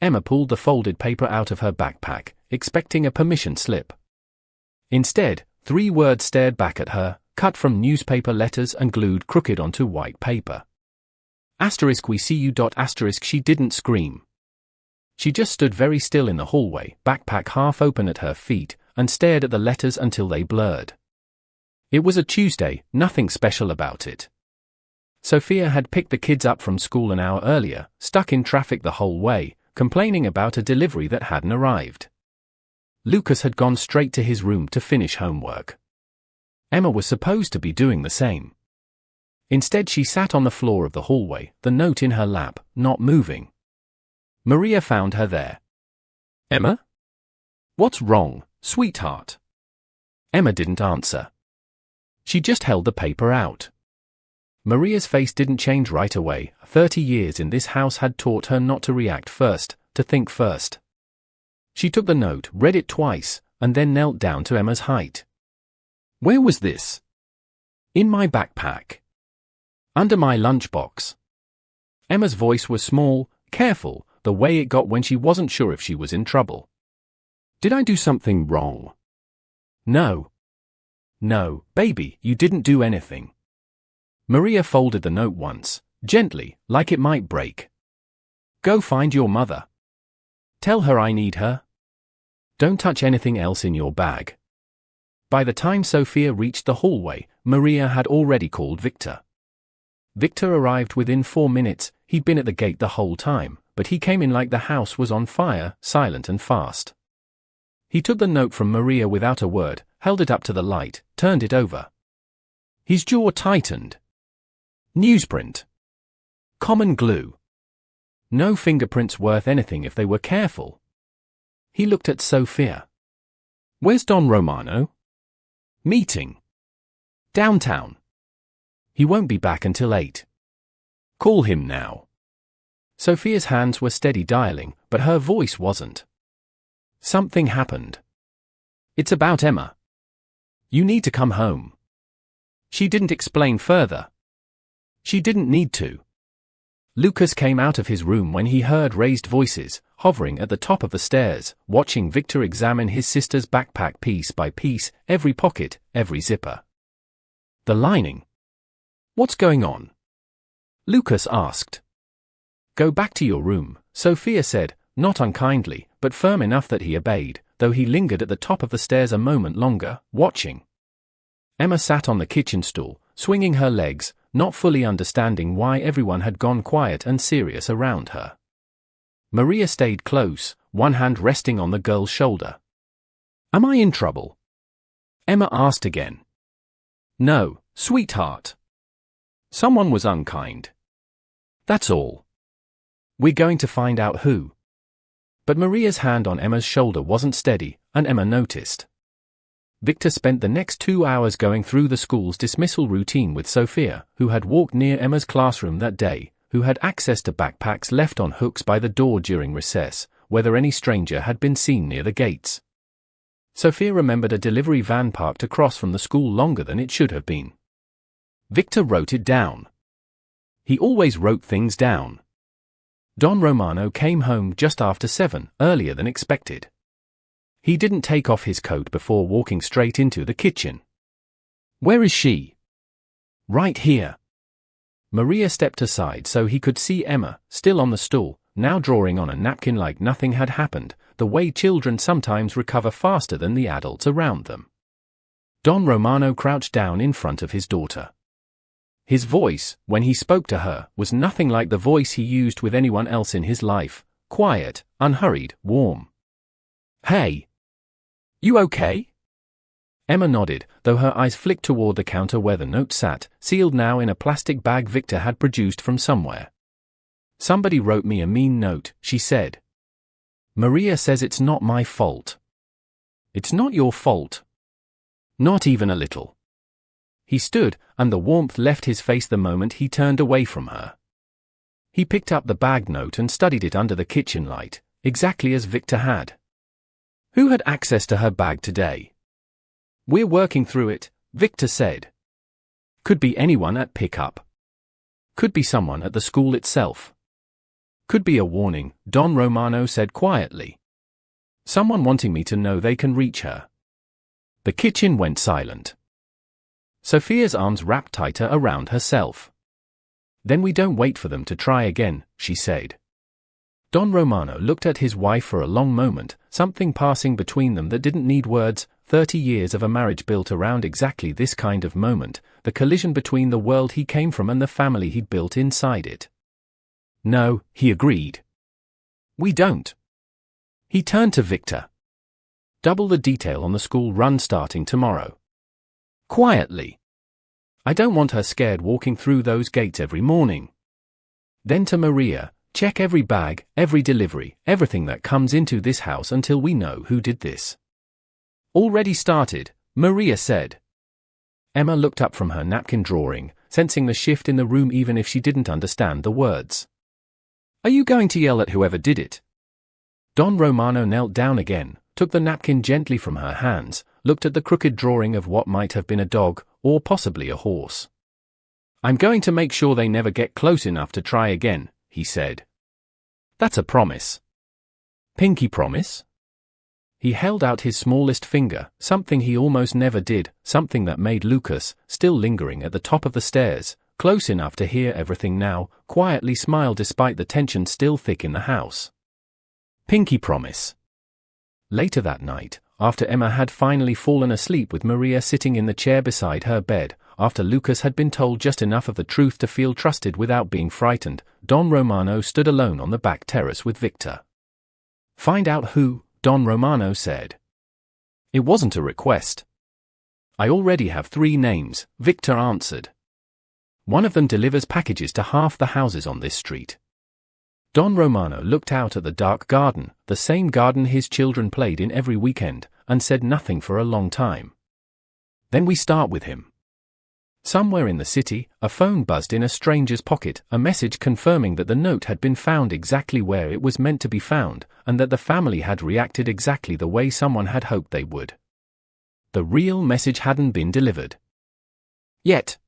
Emma pulled the folded paper out of her backpack, expecting a permission slip. Instead, 3 words stared back at her, cut from newspaper letters and glued crooked onto white paper. Asterisk we see you. Asterisk she didn't scream. She just stood very still in the hallway, backpack half open at her feet, and stared at the letters until they blurred. It was a Tuesday, nothing special about it. Sophia had picked the kids up from school an hour earlier, stuck in traffic the whole way, complaining about a delivery that hadn't arrived. Lucas had gone straight to his room to finish homework. Emma was supposed to be doing the same. Instead, she sat on the floor of the hallway, the note in her lap, not moving. Maria found her there. "Emma? What's wrong, sweetheart?" Emma didn't answer. She just held the paper out. Maria's face didn't change right away. 30 years in this house had taught her not to react first, to think first. She took the note, read it twice, and then knelt down to Emma's height. "Where was this?" "In my backpack. Under my lunchbox." Emma's voice was small, careful, the way it got when she wasn't sure if she was in trouble. "Did I do something wrong?" "No. No, baby, you didn't do anything." Maria folded the note once, gently, like it might break. "Go find your mother. Tell her I need her. Don't touch anything else in your bag." By the time Sophia reached the hallway, Maria had already called Victor. Victor arrived within 4 minutes. He'd been at the gate the whole time, but he came in like the house was on fire, silent and fast. He took the note from Maria without a word, held it up to the light, turned it over. His jaw tightened. Newsprint. Common glue. No fingerprints worth anything if they were careful. He looked at Sophia. "Where's Don Romano?" "Meeting. Downtown. He won't be back until 8. Call him now." Sophia's hands were steady dialing, but her voice wasn't. Something happened. "It's about Emma. You need to come home." She didn't explain further. She didn't need to. Lucas came out of his room when he heard raised voices, hovering at the top of the stairs, watching Victor examine his sister's backpack piece by piece, every pocket, every zipper. "The lining. What's going on?" Lucas asked. "Go back to your room," Sophia said, not unkindly, but firm enough that he obeyed, though he lingered at the top of the stairs a moment longer, watching. Emma sat on the kitchen stool, swinging her legs, not fully understanding why everyone had gone quiet and serious around her. Maria stayed close, one hand resting on the girl's shoulder. "Am I in trouble?" Emma asked again. "No, sweetheart. Someone was unkind. That's all. We're going to find out who." But Maria's hand on Emma's shoulder wasn't steady, and Emma noticed. Victor spent the next 2 hours going through the school's dismissal routine with Sophia, who had walked near Emma's classroom that day, who had access to backpacks left on hooks by the door during recess, whether any stranger had been seen near the gates. Sophia remembered a delivery van parked across from the school longer than it should have been. Victor wrote it down. He always wrote things down. Don Romano came home just after 7, earlier than expected. He didn't take off his coat before walking straight into the kitchen. "Where is she?" "Right here." Maria stepped aside so he could see Emma, still on the stool, now drawing on a napkin like nothing had happened, the way children sometimes recover faster than the adults around them. Don Romano crouched down in front of his daughter. His voice, when he spoke to her, was nothing like the voice he used with anyone else in his life, quiet, unhurried, warm. "Hey. You okay?" Emma nodded, though her eyes flicked toward the counter where the note sat, sealed now in a plastic bag Victor had produced from somewhere. "Somebody wrote me a mean note," she said. "Maria says it's not my fault." "It's not your fault." "Not even a little." He stood, and the warmth left his face the moment he turned away from her. He picked up the bag note and studied it under the kitchen light, exactly as Victor had. Who had access to her bag today? "We're working through it," Victor said. Could be anyone at pickup. Could be someone at the school itself. Could be a warning, Don Romano said quietly. Someone wanting me to know they can reach her. The kitchen went silent. Sophia's arms wrapped tighter around herself. Then we don't wait for them to try again, she said. Don Romano looked at his wife for a long moment, something passing between them that didn't need words. 30 years of a marriage built around exactly this kind of moment, the collision between the world he came from and the family he'd built inside it. No, he agreed. We don't. He turned to Victor. Double the detail on the school run starting tomorrow. Quietly. I don't want her scared walking through those gates every morning. Then to Maria, check every bag, every delivery, everything that comes into this house until we know who did this. Already started, Maria said. Emma looked up from her napkin drawing, sensing the shift in the room even if she didn't understand the words. Are you going to yell at whoever did it? Don Romano knelt down again, took the napkin gently from her hands, looked at the crooked drawing of what might have been a dog, or possibly a horse. I'm going to make sure they never get close enough to try again, he said. That's a promise. Pinky promise? He held out his smallest finger, something he almost never did, something that made Lucas, still lingering at the top of the stairs, close enough to hear everything now, quietly smile despite the tension still thick in the house. Pinky promise. Later that night, after Emma had finally fallen asleep with Maria sitting in the chair beside her bed, after Lucas had been told just enough of the truth to feel trusted without being frightened, Don Romano stood alone on the back terrace with Victor. Find out who, Don Romano said. It wasn't a request. I already have 3 names, Victor answered. One of them delivers packages to half the houses on this street. Don Romano looked out at the dark garden, the same garden his children played in every weekend, and said nothing for a long time. Then we start with him. Somewhere in the city, a phone buzzed in a stranger's pocket, a message confirming that the note had been found exactly where it was meant to be found, and that the family had reacted exactly the way someone had hoped they would. The real message hadn't been delivered. Yet.